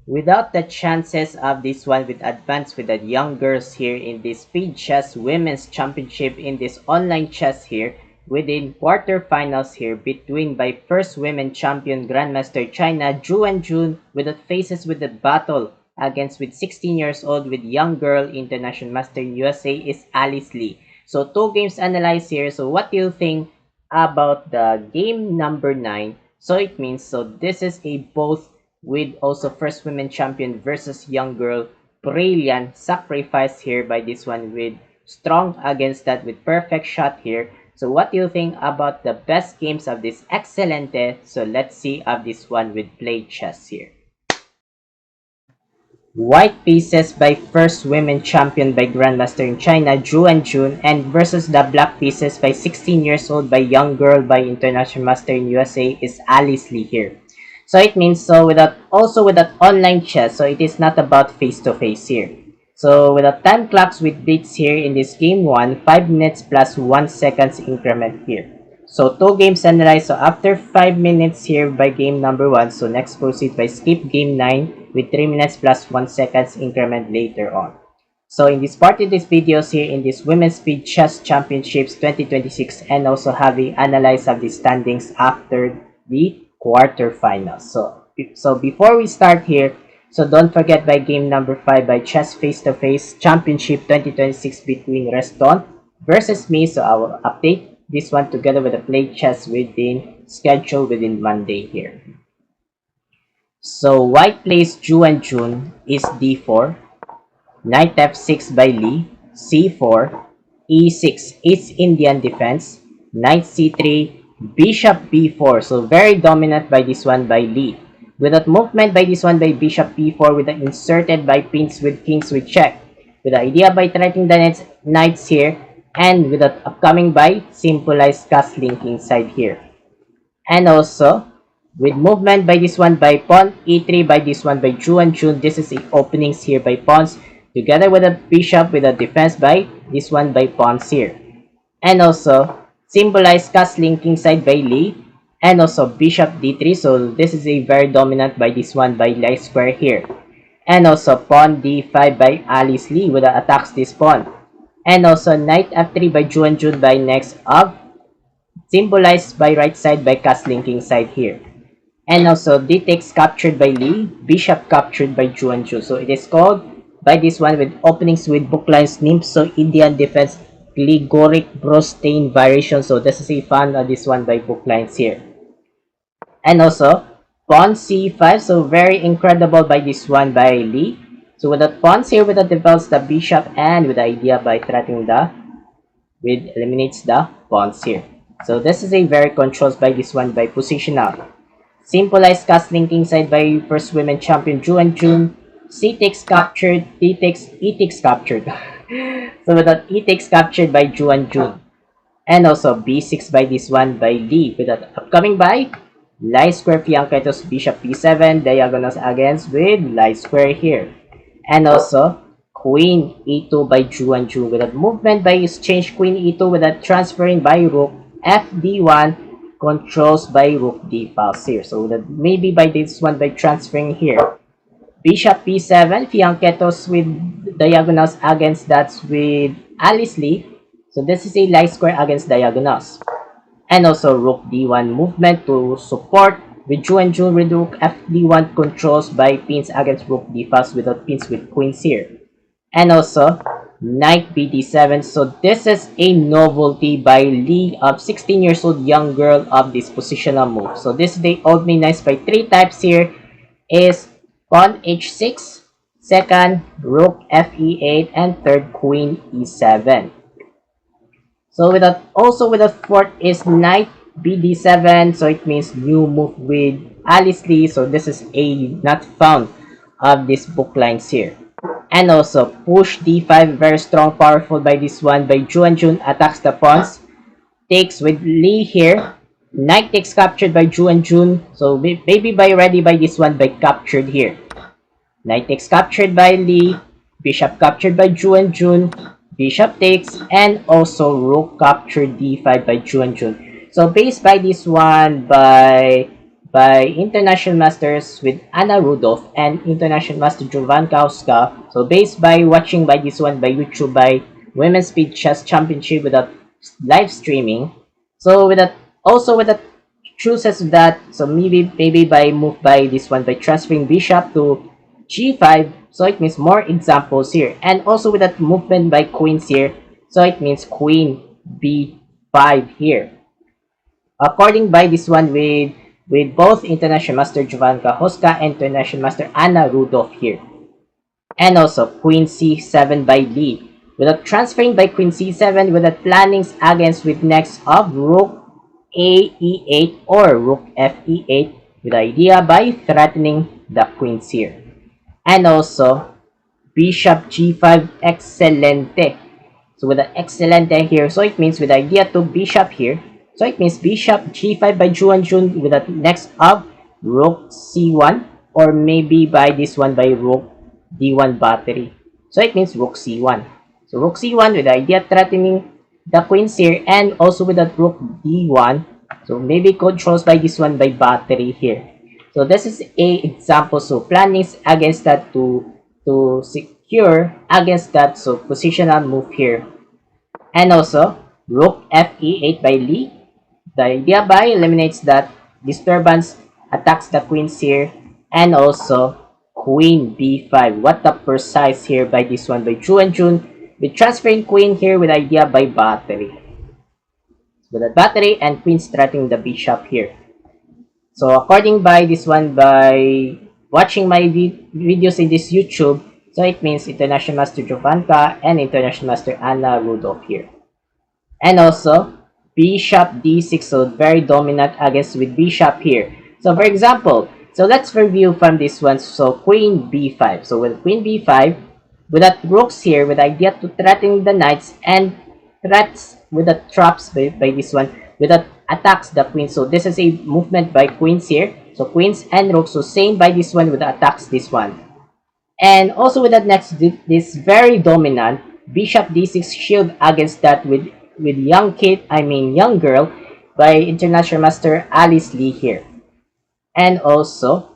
Without the chances of this one with advance with the young girls here in this speed chess women's championship in this online chess here within quarterfinals here between by first women champion Grandmaster China Zhu and Jun with the faces with the battle against with 16 years old with young girl international master in USA is Alice Lee. So two games analyzed here. So what do you think about the game number 9? So it means so this is a both with also first women champion versus young girl brilliant sacrifice here by this one with strong against that with perfect shot here. So what do you think about the best games of this excelente? So let's see of this one with play chess here. White pieces by first women champion by Grandmaster in China, Zhu and Jun, and versus the black pieces by 16 years old by young girl by international master in USA is Alice Lee here. So it means so without also without online chess, so it is not about face to face here. So with the time clocks with beats here in this game 1, 5 minutes plus 1 seconds increment here. So two games analyzed. So after 5 minutes here by game number 1, so next proceed by skip game 9 with 3 minutes plus 1 seconds increment later on. So in this part of this videos here in this Women's Speed Chess Championships 2026 and also having analyzed of the standings after the quarterfinals. So before we start here, so don't forget by game number 5 by Chess Face to Face Championship 2026 between Reston versus me. So I will update this one together with the play chess within schedule within Monday here. So white plays Zhu and Jun is d4, knight f6 by Lee, c4, e6 East Indian defense, knight c3, bishop b4. So very dominant by this one by Lee. With that movement by this one by bishop b4 with the inserted by pins with kings with check. With the idea by threatening the knights here and with the upcoming by symbolized castling inside here. And also with movement by this one by pawn e3 by this one by Zhu and Jun. This is the openings here by pawns together with a bishop with a defense by this one by pawns here. And also symbolized castling kingside by Lee and also bishop d3. So this is a very dominant by this one by light square here. And also pawn d5 by Alice Lee with the attacks this pawn. And also knight f3 by Zhu and Jun by next of symbolized by right side by castling king side here. And also d takes captured by Lee, bishop captured by Zhu and Jun. So it is called by this one with openings with book lines Nimso Indian defense Gligoric Brostain variation. So this is a fun of this one by book lines here. And also pawn c5. So very incredible by this one by Lee. So with the pawns here, with the develops the bishop and with the idea by threatening with eliminates the pawns here. So this is a very controlled by this one by positional. Symbolized castling kingside by first women champion Zhu and Jun. C takes captured, D takes, E takes captured. So with that E takes captured by Zhu and Jun. And also B6 by this one by Lee. With that upcoming by light square fianchettos bishop b7 diagonals against with light square here. And also queen e2 by Zhu and Jun with a movement by exchange queen e2 with a transferring by rook fd1 controls by rook d5 here. So that maybe by this one by transferring here. Bishop b7 fianchettos with diagonals against that with Alice Lee. So this is a light square against diagonals. And also rook d1 movement to support with Zhu and Jun with rook fd1 controls by pins against rook d5 without pins with queens here. And also knight bd7. So this is a novelty by Lee of 16 years old young girl of this positional move. So this they old me nice by 3 types here is pawn h6, second rook fe8, and third queen e7. So with that also with the fourth is knight bd7. So it means new move with Alice Lee. So this is a not found of these book lines here. And also push d5, very strong, powerful by this one by Zhu and Jun, attacks the pawns, takes with Lee here, knight takes captured by Zhu and Jun. So maybe by ready by this one by captured here. Knight takes captured by Lee, bishop captured by Zhu and Jun, bishop takes, and also rook captured d5 by Zhu and Jun. So based by this one by by International Masters with Anna Rudolph and International Master Jovan Kauska. So based by watching by this one by YouTube by Women's Speed Chess Championship without live streaming. So with that, also with that chooses that, so maybe by move by this one by transferring bishop to g5, so it means more examples here, and also with that movement by queens here, so it means queen b5 here. According by this one with both International Master Jovanka Hoska and International Master Anna Rudolph here. And also Queen C7 by Lee. Without transferring by Queen C7 without plannings against with next of Rook A E8 or Rook F E8 with idea by threatening the queens here. And also Bishop G5 Excelente. So with the Excelente here, so it means with idea to Bishop here. So it means Bishop G5 by Juan Jun with the next of Rook C1 or maybe by this one by Rook D1 battery. So it means Rook C1. So Rook C1 with the idea threatening the queens here and also with that Rook D1. So maybe controls by this one by battery here. So this is a example. So plannings against that to secure against that. So positional move here. And also Rook Fe8 by Lee. The idea by eliminates that disturbance, attacks the queens here, and also Queen B5. What the precise here by this one by Chu and Jun with transferring queen here with idea by battery. With that battery and queen threatening the bishop here. So according by this one by watching my videos in this YouTube, so it means International Master Jovanka and International Master Anna Rudolph here. And also Bishop D6, so very dominant against with Bishop here. So for example, so let's review from this one. So Queen B5. So with Queen B5, with that rooks here, with idea to threaten the knights and threats with the traps by this one, with that attacks the queen. So this is a movement by queens here. So queens and rooks. So same by this one with the attacks this one. And also with that next, this very dominant Bishop D6 shield against that with young kid, young girl by International Master Alice Lee here. And also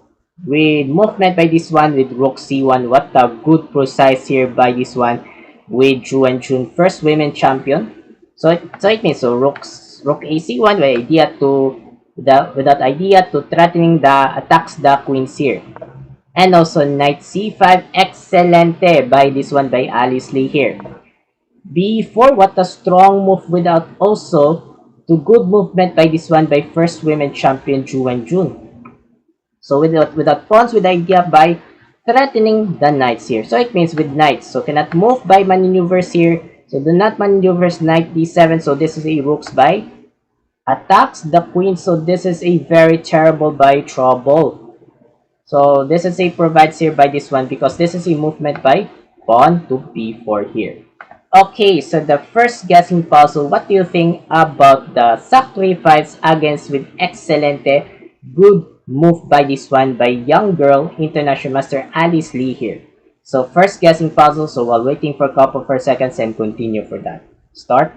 with movement by this one with Rook C1. What a good precise here by this one with Ju and Jun, first women champion. So it means so Rook AC1 with idea to with that idea to threatening the attacks the queens here. And also Knight C5 Excelente by this one by Alice Lee here. B4, what a strong move without also to good movement by this one by first women champion Ju and Jun. So without pawns with idea by threatening the knights here. So it means with knights, so cannot move by maneuvers here. So do not maneuvers knight D7. So this is a rooks by attacks the queen. So this is a very terrible by trouble. So this is a provides here by this one because this is a movement by pawn to B4 here. Okay, so the first guessing puzzle, what do you think about the sacrifice against with Excelente? Good move by this one by young girl International Master Alice Lee here. So first guessing puzzle, so while waiting for a couple of seconds and continue for that. Start.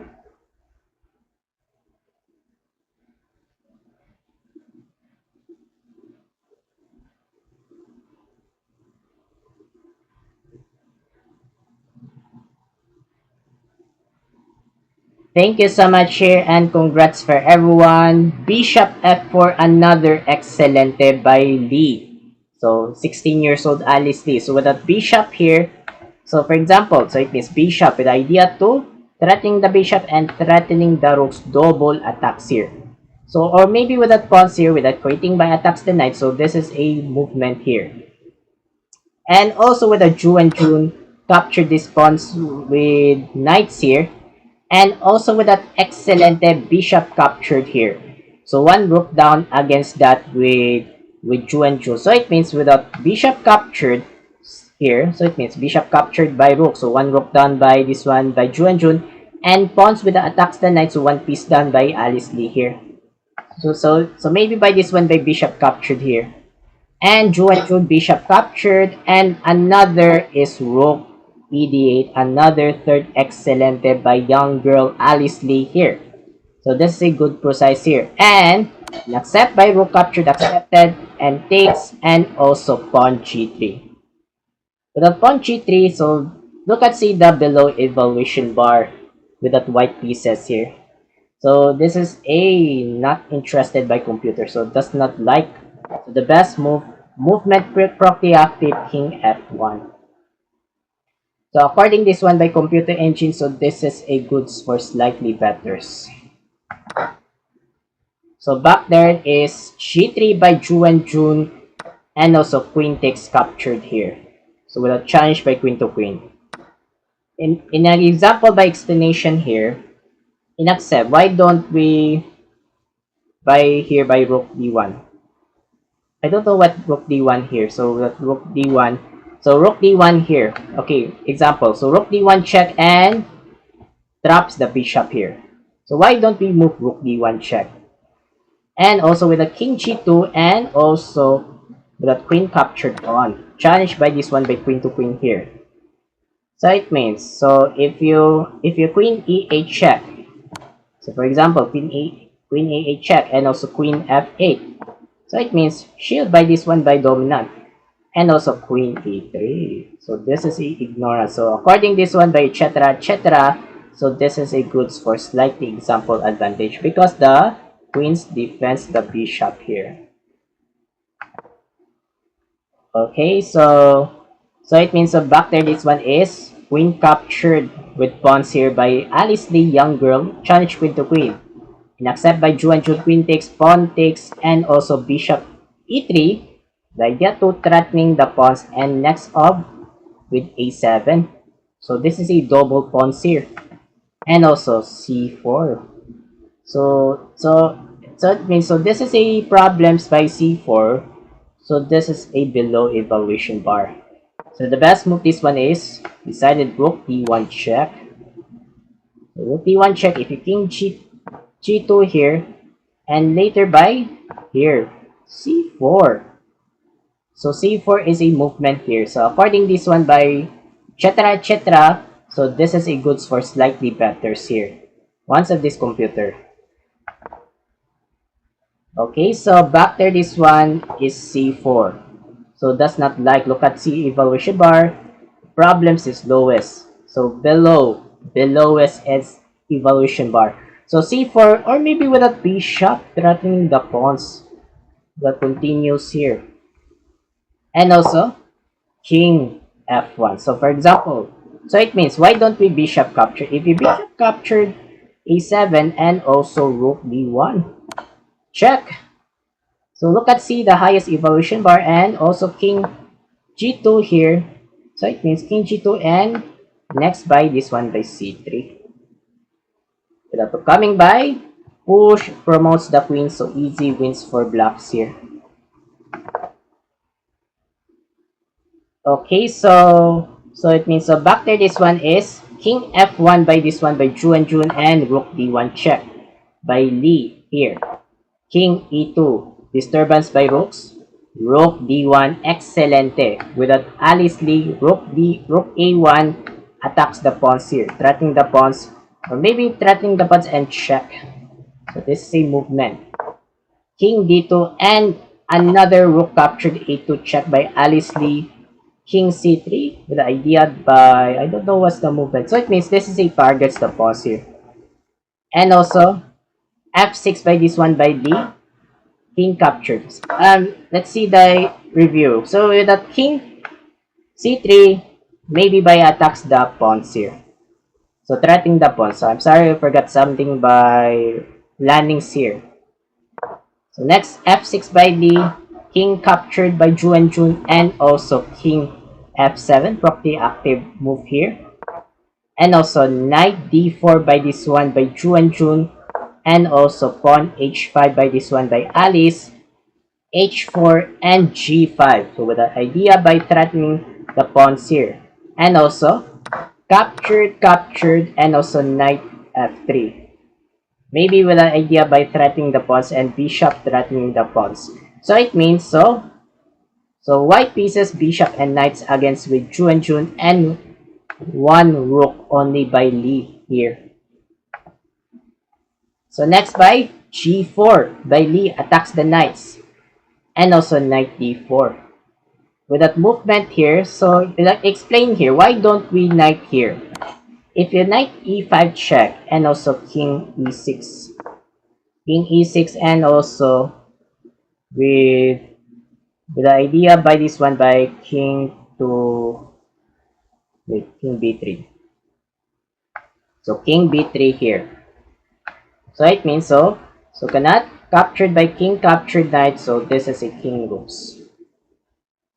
Thank you so much here and congrats for everyone. Bishop F4, another Excelente by Lee. So 16 years old Alice Lee. So with that bishop here, so for example, so it means bishop with idea to threatening the bishop and threatening the rook's double attacks here. So or maybe with that pawns here with that creating by attacks the knight. So this is a movement here. And also with the Ju and Jun capture this pawns with knights here. And also with that Excelente bishop captured here. So one rook down against that with Ju and Ju. So it means without bishop captured here. So it means bishop captured by rook. So one rook down by this one by Ju and Jun. And pawns with the attacks the knight. So one piece down by Alice Lee here. So maybe by this one by bishop captured here. And Ju and Jun bishop captured. And another is rook ED8, another third Excelente by young girl Alice Lee here. So this is a good precise here. And accept by rook captured, accepted, and takes, and also pawn g3. With the pawn g3, so look at see the below evaluation bar with that white pieces here. So this is a not interested by computer, so does not like. So the best movement properly active king f1. So according this one by computer engine, so this is a goods for slightly betters. So back there is g3 by Ju and Jun, and also queen takes captured here. So with a challenge by queen to queen. In an example by explanation here, in accept, why don't we by here by rook d1? I don't know what rook d1 here. So rook d1. So rook d1 here. Okay, example. So rook d1 check and traps the bishop here. So why don't we move rook d1 check? And also with a king g2 and also with a queen captured pawn. Challenged by this one by queen to queen here. So it means so if you queen e8 check. So for example, queen a8 check and also queen f8. So it means shield by this one by dominant. And also queen e3. So this is a ignorance. So according this one by etc etc. So this is a goods for slightly example advantage because the queens defends the bishop here. Okay, so it means so back there this one is queen captured with pawns here by Alice Lee, young girl, challenge queen to queen. And accept by Ju and Jun, queen takes, pawn takes, and also bishop e3. The idea to threatening the pawns and next up with a7. So this is a double pawns here. And also c4. So it means so this is a problems by c4. So this is a below evaluation bar. So the best move this one is decided rook d1 check. So rook d1 check if you king g2 here and later by here c4. So c4 is a movement here. So according this one by etc etc. So this is a goods for slightly betters here. Once of this computer. Okay, so back there this one is c4. So does not like look at c evaluation bar. Problems is lowest. So lowest is evaluation bar. So c4 or maybe with a bishop threatening the pawns that continues here. And also king f1. So for example, so it means why don't we bishop capture? If you bishop captured a7 and also rook d1. Check. So look at C, the highest evaluation bar, and also king g2 here. So it means king g2 and next by this one by c3. Without coming by, push promotes the queen, so easy wins for blacks here. Okay, so it means so back there this one is king f1 by this one by Ju and Jun and rook d1 check by Lee here. King e2, disturbance by rooks. Rook d1, excelente. Without Alice Lee, rook a1 attacks the pawns here, threatening the pawns, or maybe threatening the pawns and check. So this is a movement. King d2 and another rook captured a2 check by Alice Lee. King c3 with the idea by I don't know what's the movement. So it means this is a targets the pawns here. And also f6 by this one by Lee. King captured. Let's see the review. So with that king c3, maybe by attacks the pawns here. So threatening the pawns. So I'm sorry I forgot something by landings here. So next f6 by Lee, king captured by Ju and Jun, and also king f7, properly active move here. And also knight d4 by this one by Ju and Jun. And also pawn h5 by this one by Alice, h4 and g5. So with the idea by threatening the pawns here. And also captured, and also knight f3. Maybe with the idea by threatening the pawns and bishop threatening the pawns. So it means so white pieces, bishop and knights against with Ju and Jun and one rook only by Lee here. So next by g4 by Lee attacks the knights. And also knight d4. With that movement here, so explain here, why don't we knight here? If you knight e5 check and also king e6. King e6 and also with the idea by this one by king to king b3. So king b3 here. So it means so cannot captured by king captured knight, so this is a king rooks.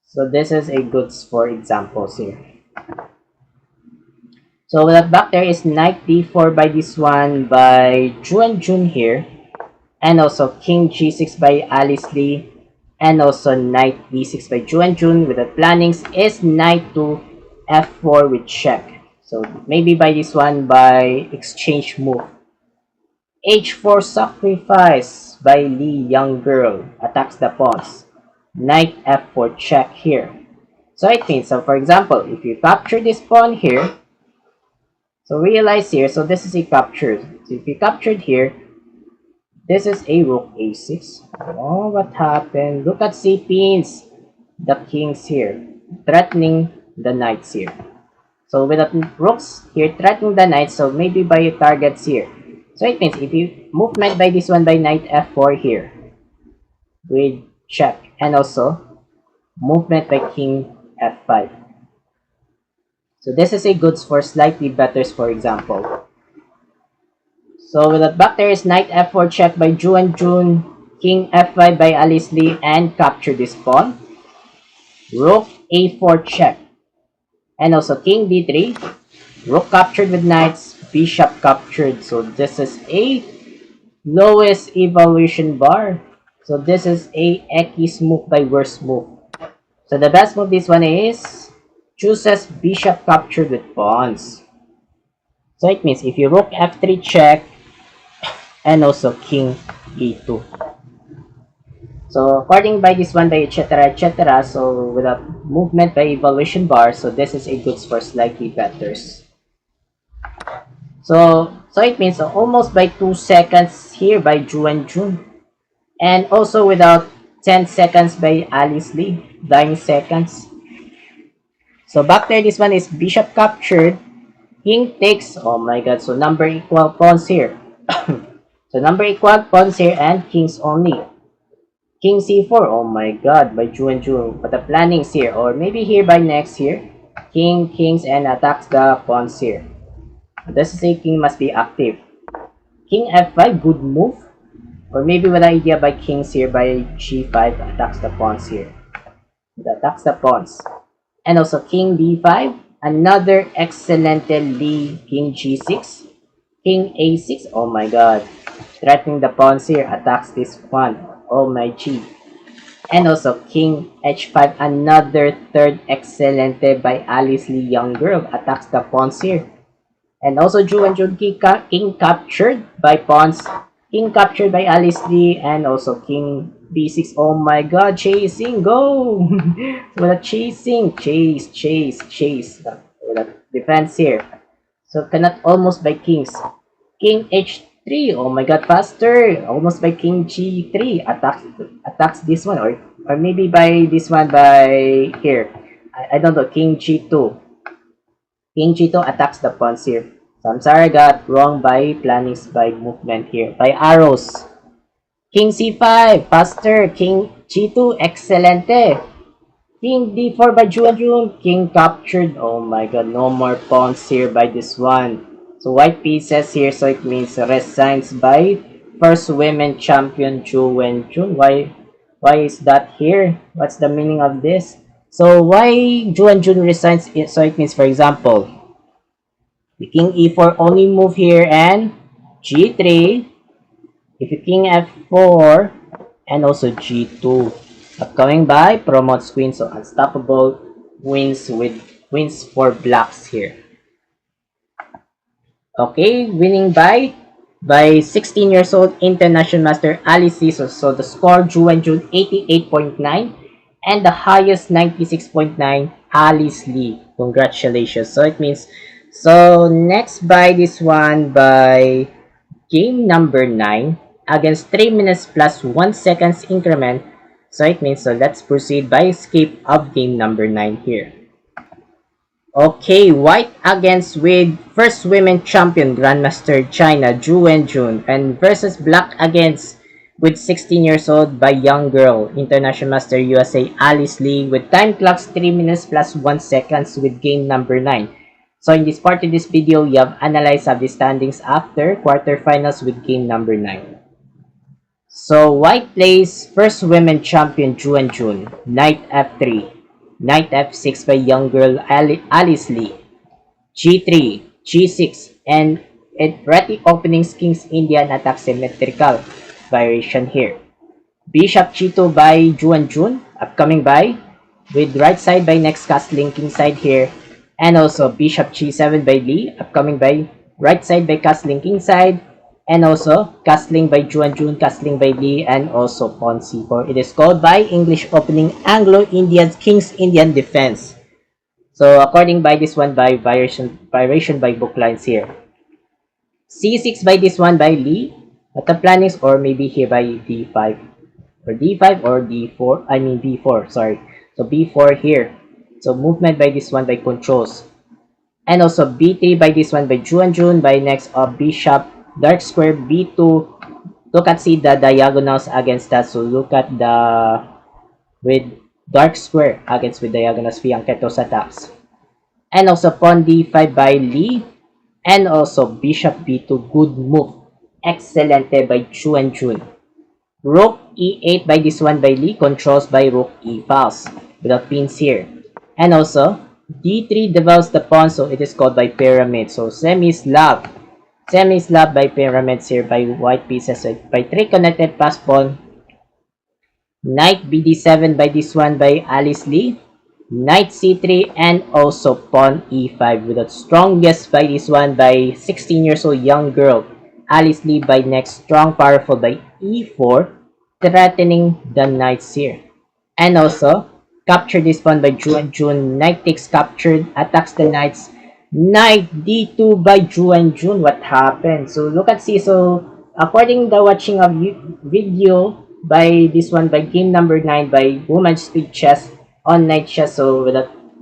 So this is a goods for examples here. So that back there is knight d4 by this one by Juan Jun here. And also king g6 by Alice Lee. And also knight d6 by Juan Jun with the plannings is knight to f4 with check. So maybe by this one by exchange move. h4 sacrifice by Lee young girl attacks the pawns. Knight f4 check here. So it means, so for example, if you capture this pawn here, so realize here, so this is a captured. So if you captured here, this is a rook a6. Oh, what happened? Look at c-pins. The kings here, threatening the knights here. So with the rooks here threatening the knights, so maybe by your targets here. So it means if you movement by this one by knight f4 here, with check, and also movement by king f5. So this is a goods for slightly betters, for example. So with that back there is knight f4 check by Juan Jun, king f5 by Alice Lee, and capture this pawn. Rook a4 check. And also king d3. Rook captured with knights, bishop captured. So this is a lowest evaluation bar. So this is a X move by worst move. So the best move this one is chooses bishop captured with pawns. So it means if you rook f3 check and also king e2. So according by this one by etc. So without movement by evaluation bar, so this is a goods for slightly betters. So it means almost by 2 seconds here by Juan Jun. And also without 10 seconds by Alice Lee, 9 seconds. So back there, this one is bishop captured, king takes, oh my god, so number equal pawns here. So number equal pawns here and kings only. King c4, oh my god, by Juan Jun. But the plannings here, or maybe here by next here, kings and attacks the pawns here. This is a king must be active. King f5, good move. Or maybe with the idea by kings here by g5 attacks the pawns here. It attacks the pawns. And also king b5, another excellent Lee, king g6, king a6, oh my god. Threatening the pawns here, attacks this one, oh my g. And also king h5, another third excellent by Alice Lee young girl, attacks the pawns here. And also Juan Jun king captured by pawns, king captured by Alice Lee, and also king b6. Oh my god, chasing, go! With a chasing, chase. With a defense here. So cannot almost by kings. King h3, oh my god, faster! Almost by king g3, attacks this one, or maybe by this one by here. I don't know, king g2. King g2 attacks the pawns here. So I'm sorry I got wrong by plannings by movement here. By arrows. King c5, faster. King g2, excelente. King d4 by Juan Jun. King captured. Oh my god, no more pawns here by this one. So white pieces here, so it means resigns by first women champion Juan Jun. Why is that here? What's the meaning of this? So why Juan Jun resigns? So it means, for example, the king e4 only move here and g3. If you king f4 and also g2. Upcoming by promotes queen, so unstoppable wins for blacks here. Okay, winning by 16 years old international master Alice Lee. So the score Juan Jun 88.9 and the highest 96.9 Alice Lee. Congratulations. So it means, so next by this one by game number 9 against 3 minutes plus 1 seconds increment. So it means, so let's proceed by escape of game number 9 here. Okay, white against with first women champion Grandmaster China Zhu Wenjun, and versus black against with 16 years old by young girl International Master USA Alice Lee, with time clocks 3 minutes plus 1 seconds with game number 9. So in this part of this video, we have analyzed of the standings after quarterfinals with game number 9. So white plays first women champion Zhu Wenjun, knight f3, knight f6 by young girl Alice Lee, g3, g6, and ready openings King's Indian attack symmetrical variation here. Bishop g2 by Zhu Wenjun, upcoming by, with right side by next castling king side here, and also bishop g7 by Lee, upcoming by right side by castling king side, and also castling by Zhu Wenjun, castling by Lee, and also pawn c4. It is called by English opening Anglo-Indian King's Indian defense. So according by this one by variation by book lines here. c6 by this one by Lee, but the plan is, or maybe here by d5 or d5 or d4, I mean b4, sorry. So b4 here. So movement by this one by controls. And also b3 by this one by Zhu Wenjun, by next of bishop dark square b2. Look at see the diagonals against that. So look at the with dark square against with diagonals fianchettos attacks. And also pawn d5 by Lee, and also bishop b2, good move, excelente by Zhu Wenjun. Rook e8 by this one by Lee, controls by rook e files without pins here. And also d3 develops the pawn, so it is called by pyramid. So semi-slab by pyramids here by white pieces, by 3 connected pass pawn. Knight bd7 by this one by Alice Lee, knight c3, and also pawn e5 with the strongest by this one by 16 years old young girl Alice Lee, by next strong powerful by e4, threatening the knights here. And also capture this pawn by Zhu Wenjun, knight takes captured, attacks the knights. Knight d2 by Zhu Wenjun. What happened? So look at see. So according the watching of video by this one by game number 9 by Woman Speed Chess on Night Chess. So with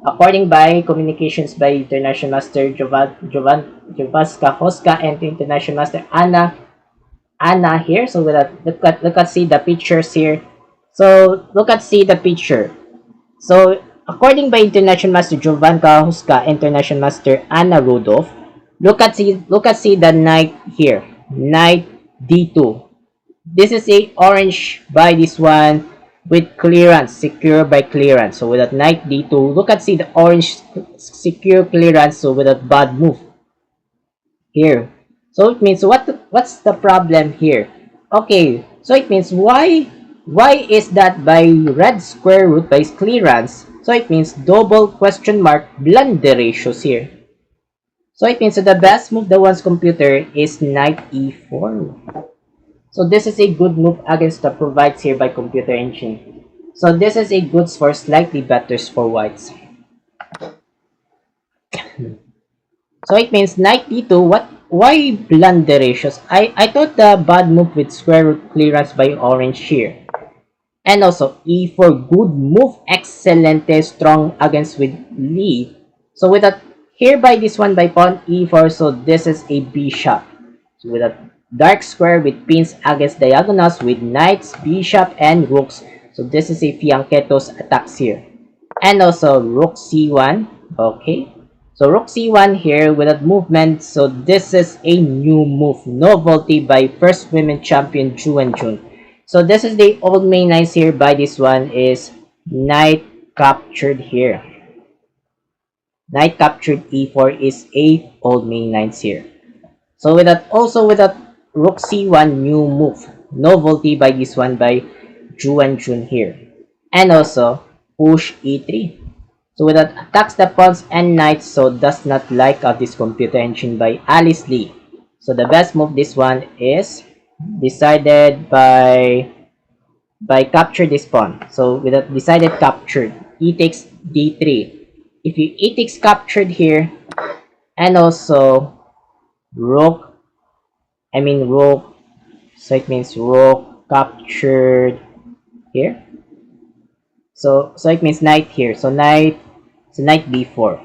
according by communications by International Master Jovanska Hoska and International Master Anna here. So with look at see the pictures here. So look at see the picture. So according by International Master Jovanka Huska, International Master Anna Rudolph, look at see the knight here, knight d2. This is a orange by this one with clearance, secure by clearance. So with that knight d2, look at see the orange secure clearance. So with that bad move here. So it means what's the problem here? Okay, so it means why is that by red square root by clearance? So it means double question mark blunder ratios here. So it means so the best move the one's computer is knight e4. So this is a good move against the provides here by computer engine. So this is a good for slightly better for whites. So it means knight d2. Why blunder ratios? I thought the bad move with square root clearance by orange here. And also e4, good move, excelente, strong against with Lee. So with that here by this one by pawn e4, so this is a bishop. So with a dark square with pins against diagonals with knights, bishop, and rooks. So this is a fianchettos attacks here. And also rook c1. Okay. So rook c1 here with that movement. So this is a new move, novelty by first women champion Zhu Wenjun. So this is the old main knights here by this one is knight captured here. Knight captured e4 is a old main knights here. So with that also with that rook c1 new move, novelty by this one by Zhu Wenjun here. And also push e3. So with that attacks the pawns and knights, so does not like of this computer engine by Alice Lee. So the best move this one is decided by capture this pawn. So with a decided captured, e takes d3. If you e takes captured here, and also rook I mean rook. So it means rook captured here. So it means knight here. So knight b4.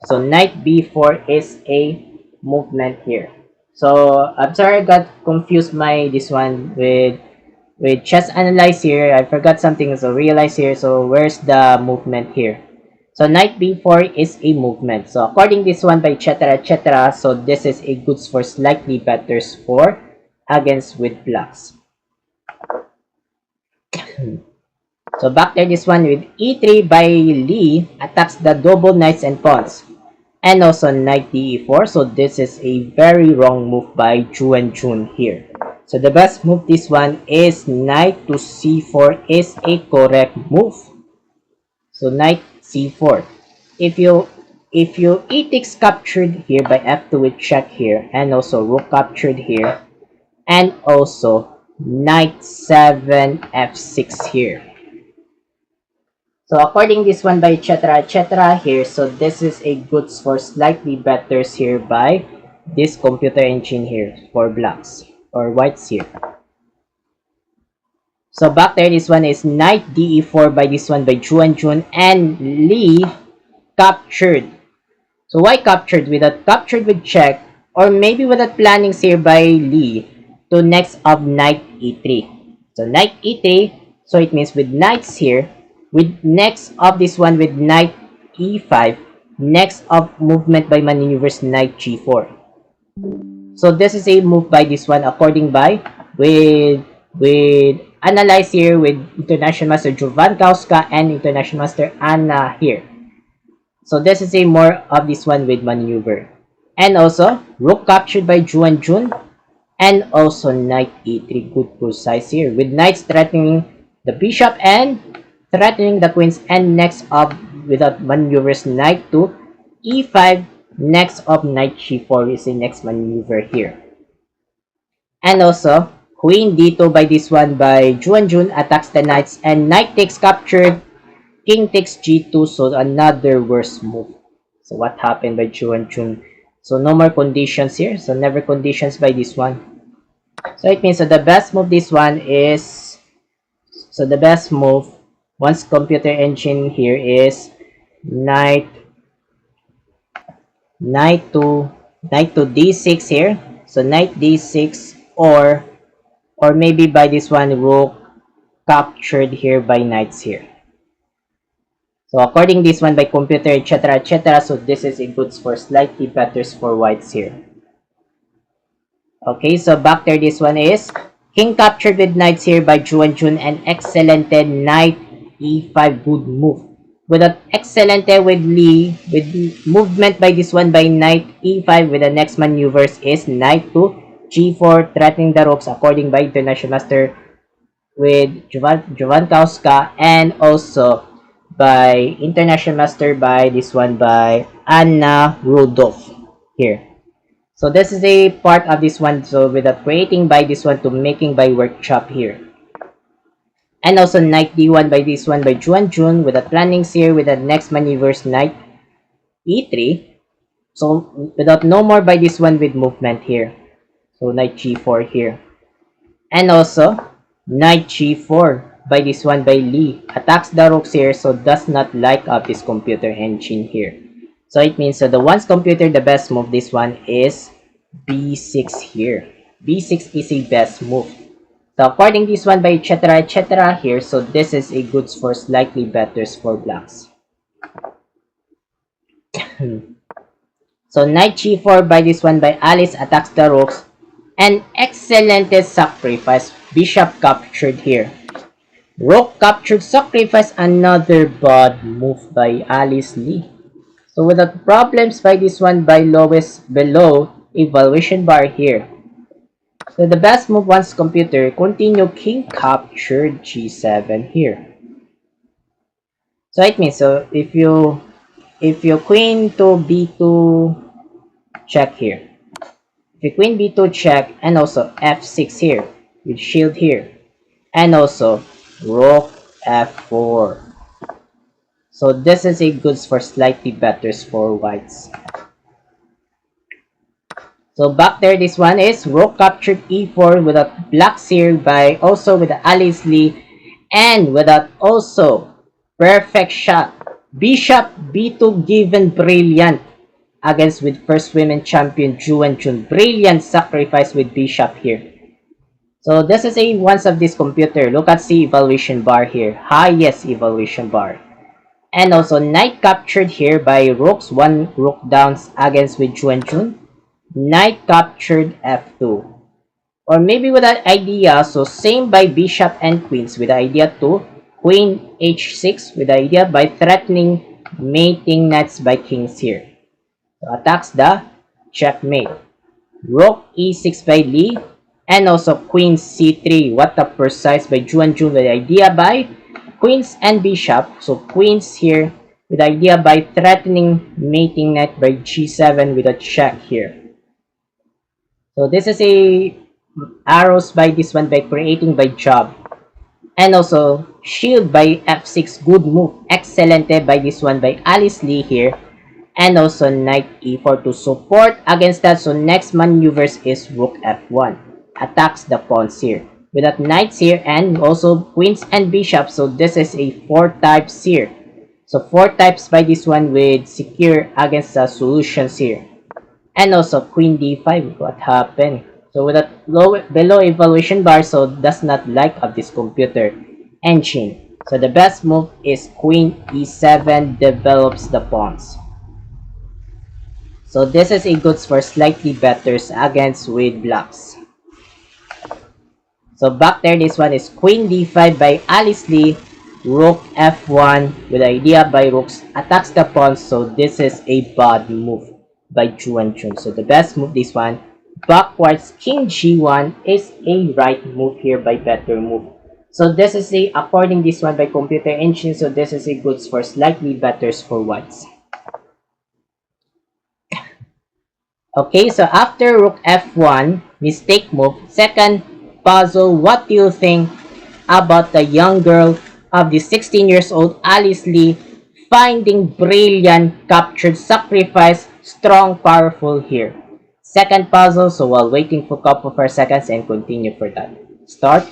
So knight b4 is a movement here. So I'm sorry I got confused my this one with chess analyze here. I forgot something, so realize here. So where's the movement here? So knight b4 is a movement. So according this one by etc. So this is a goods for slightly better for against with blocks. So back there this one with e3 by Lee attacks the double knights and pawns. And also knight de4. So this is a very wrong move by Ju and Jun here. So the best move this one is knight to c4 is a correct move. So knight c4. If you e takes captured here by f2 with check here, and also rook captured here, and also knight 7 f6 here. So according this one by etc here, so this is a goods for slightly betters here by this computer engine here for blacks or whites here. So back there, this one is knight de4 by this one by Ju and Jun, and Lee captured. So why captured? Without captured with check, or maybe without plannings here by Lee to next of knight e3. So knight e3, so it means with knights here, with next of this one with knight e5, next of movement by maneuvers knight g4. So this is a move by this one according by with analyze here with International Master Jovan Kauska and International Master Anna here. So this is a more of this one with maneuver. And also rook captured by Ju and Jun, and also knight e3, good precise here with knights threatening the bishop and threatening the queens, and next up without maneuvers knight to e5, next up knight g4 is the next maneuver here. And also queen d2 by this one by Ju and Jun attacks the knights, and knight takes captured, king takes g2, so another worse move. So what happened by Ju and Jun? So no more conditions here, so never conditions by this one. So it means so the best move this one is, so the best move once computer engine here is knight to d6 here. So knight d6, or maybe by this one rook captured here by knights here. So according this one by computer etc. So this is a goods for slightly better for whites here. Okay, so back there this one is king captured with knights here by Ju and Jun, and excellent knight e5, good move. With an excellent with Lee, with movement by this one by knight e5, with the next maneuvers is knight to g4, threatening the rooks according by International Master with Jovan Kauska, and also by International Master by this one by Anna Rudolph here. So this is a part of this one, so with the creating by this one to making by workshop here. And also knight d1 by this one by Ju and Jun, with the plannings here with the next maneuvers knight e3. So without no more by this one with movement here. So knight g4 here. And also knight g4 by this one by Lee attacks the rooks here, so does not like up this computer engine here. So it means so the one's computer, the best move this one is b6 here. b6 is a best move. So according this one by etc here, so this is a goods for slightly betters for blacks. So knight g4 by this one by Alice attacks the rooks, and excellent sacrifice, bishop captured here. Rook captured, sacrifice, another bad move by Alice Lee. So without problems by this one by lowest below evaluation bar here. So the best move once computer, continue king captured g7 here. So it means so if you queen to b2 check here. If you queen b2 check, and also f6 here with shield here, and also rook f4. So this is a goods for slightly betters for whites. So back there, this one is rook captured e4 without black seer by also with the Alice Lee, and without also perfect shot. Bishop b2 given brilliant against with first women champion Ju Wenjun. Brilliant sacrifice with bishop here. So this is a once of this computer. Look at the evaluation bar here. Highest evaluation bar. And also knight captured here by rooks. One rook downs against with Ju Wenjun. Knight captured f2. Or maybe with that idea, so same by bishop and queens with the idea to queen h6 with the idea by threatening mating knights by kings here. So attacks the checkmate. Rook e6 by Lee, and also queen c3. What a precise by Ju Wenjun with the idea by queens and bishop. So queens here with the idea by threatening mating knight by g7 with a check here. So this is a arrows by this one by creating by job. And also shield by f6. Good move. Excellente by this one by Alice Lee here. And also knight e4 to support against that. So next maneuvers is rook f1. Attacks the pawns here. With that knights here and also queens and bishops. So this is a 4 types here. So 4 types by this one with secure against the solutions here. And also queen d5. What happened? So with that below evaluation bar, so does not like of this computer engine. So the best move is queen e7 develops the pawns. So this is a good for slightly better against with blacks. So back there, this one is queen d5 by Alice Lee. Rook f1 with the idea by rooks attacks the pawns. So this is a bad move by Ju Wenjun. So the best move this one. Backwards king g1 is a right move here by better move. So this is a according this one by computer engine. So this is a good for slightly better for whites. Okay, so after rook f1 mistake move, second puzzle, what do you think about the young girl of the 16 years old Alice Lee finding brilliant captured sacrifice strong powerful here? Second puzzle, so while waiting for a couple of seconds and continue for that. Start.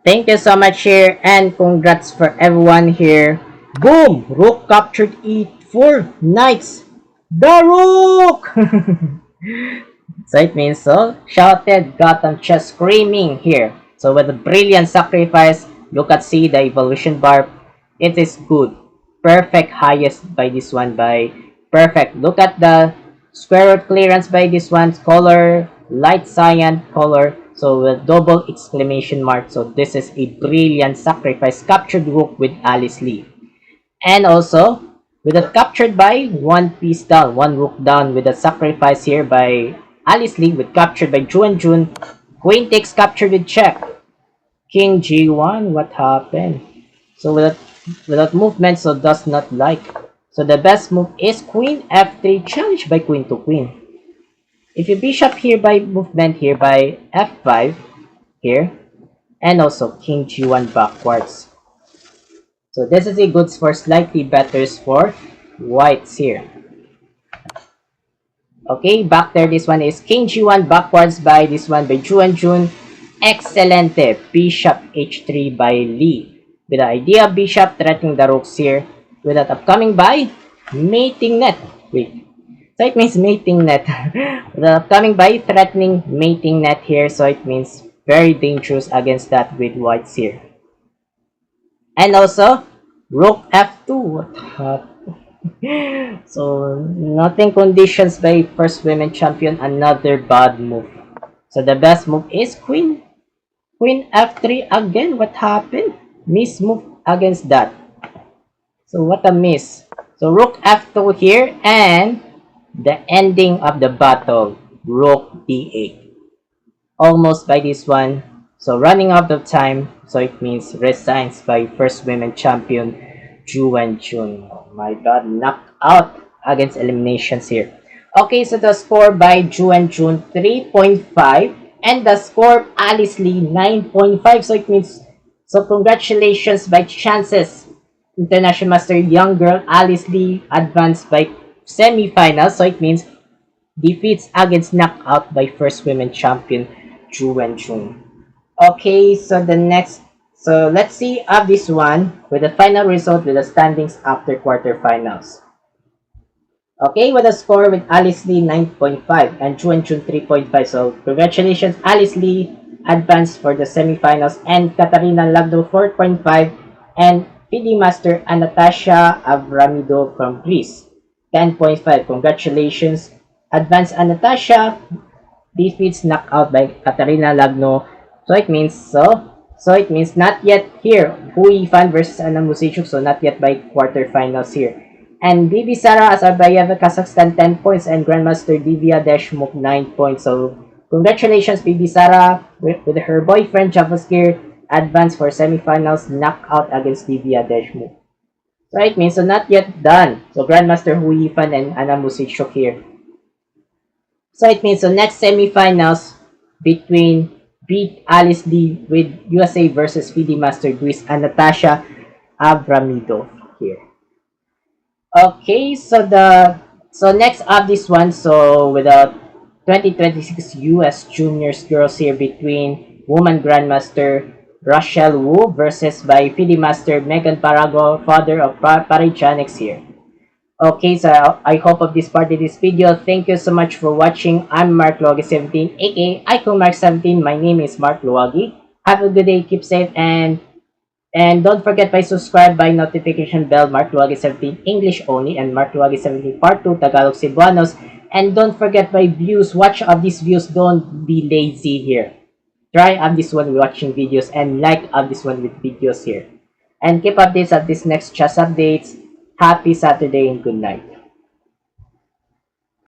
Thank you so much here and congrats for everyone here. Boom! Rook captured e4. Knights. The rook! So it means so. Shouted Gotham chess screaming here. So with a brilliant sacrifice, look at see the evolution bar. It is good. Perfect highest by this one by perfect. Look at the square root clearance by this one's color. Light cyan color. So with double exclamation mark. So this is a brilliant sacrifice. Captured rook with Alice Lee. And also with a captured by one piece down, one rook down with a sacrifice here by Alice Lee with captured by Ju Wenjun. Queen takes captured with check. King g1. What happened? So without movement, so does not like. So the best move is queen f3 challenged by queen to queen. If you bishop here by movement here by f5 here, and also king g1 backwards. So this is a good for slightly better for whites here. Okay, back there this one is king g1 backwards by this one by Ju Wenjun. Excelente. Bishop h3 by Lee. With the idea bishop threatening the rooks here. With that upcoming by mating net. Wait. So it means mating net. The upcoming by threatening mating net here. So it means very dangerous against that with whites here. And also rook f2. What happened? So nothing conditions by first women champion. Another bad move. So the best move is queen f3 again. What happened? Miss move against that. So what a miss. So rook f2 here and the ending of the battle, rook d8. Almost by this one. So running out of time. So it means resigns by first women champion Ju Wenjun. Oh my god, knocked out against eliminations here. Okay, so the score by June 3.5 and the score of Alice Lee 9.5. So it means, so congratulations by chances. International Master Young Girl Alice Lee advanced by semi-finals. So it means defeats against knockout by first women champion June. Okay, so the next, so let's see of this one with the final result with the standings after quarterfinals. Okay, with a score with Alice Lee 9.5 and June 3.5. So congratulations, Alice Lee advanced for the semifinals, and Katarina Lagdo 4.5 and PD Master Anastasia Avramido from Greece 10.5. Congratulations, advanced Anastasia defeats knockout by Katarina Lagno. So it means not yet here. Hui Fan versus Anna Musiciuk, so not yet by quarterfinals here. And Bibi Sara Azarbayeva Kazakhstan 10 points and Grandmaster Divya Deshmukh 9 points. So congratulations Bibi Sara with her boyfriend Javaskir advanced for semifinals knockout against Divya Deshmukh. So it means, so not yet done. So Grandmaster Hui Fan and Anna Musiciuk here. So it means, so next semifinals between beat Alice Lee with USA versus FIDE Master Greece and Natasha Avramidov here. Okay, so next up this one, so with the 2026 US Juniors Girls here between woman Grandmaster Rachel Wu versus by FIDE Master Megan Parago, father of Parichanics here. Okay, so I hope of this part of this video. Thank you so much for watching. I'm Mark Luwagi 17, aka Icon Mark 17. My name is Mark Luwagi. Have a good day, keep safe, and don't forget by subscribe by notification bell. Mark Luwagi 17 English only and Mark Luwagi 17 Part 2 Tagalog Cebuanos. And don't forget by views. Watch of these views. Don't be lazy here. Try of this one watching videos and like of this one with videos here. And keep updates of this next chess updates. Happy Saturday and good night.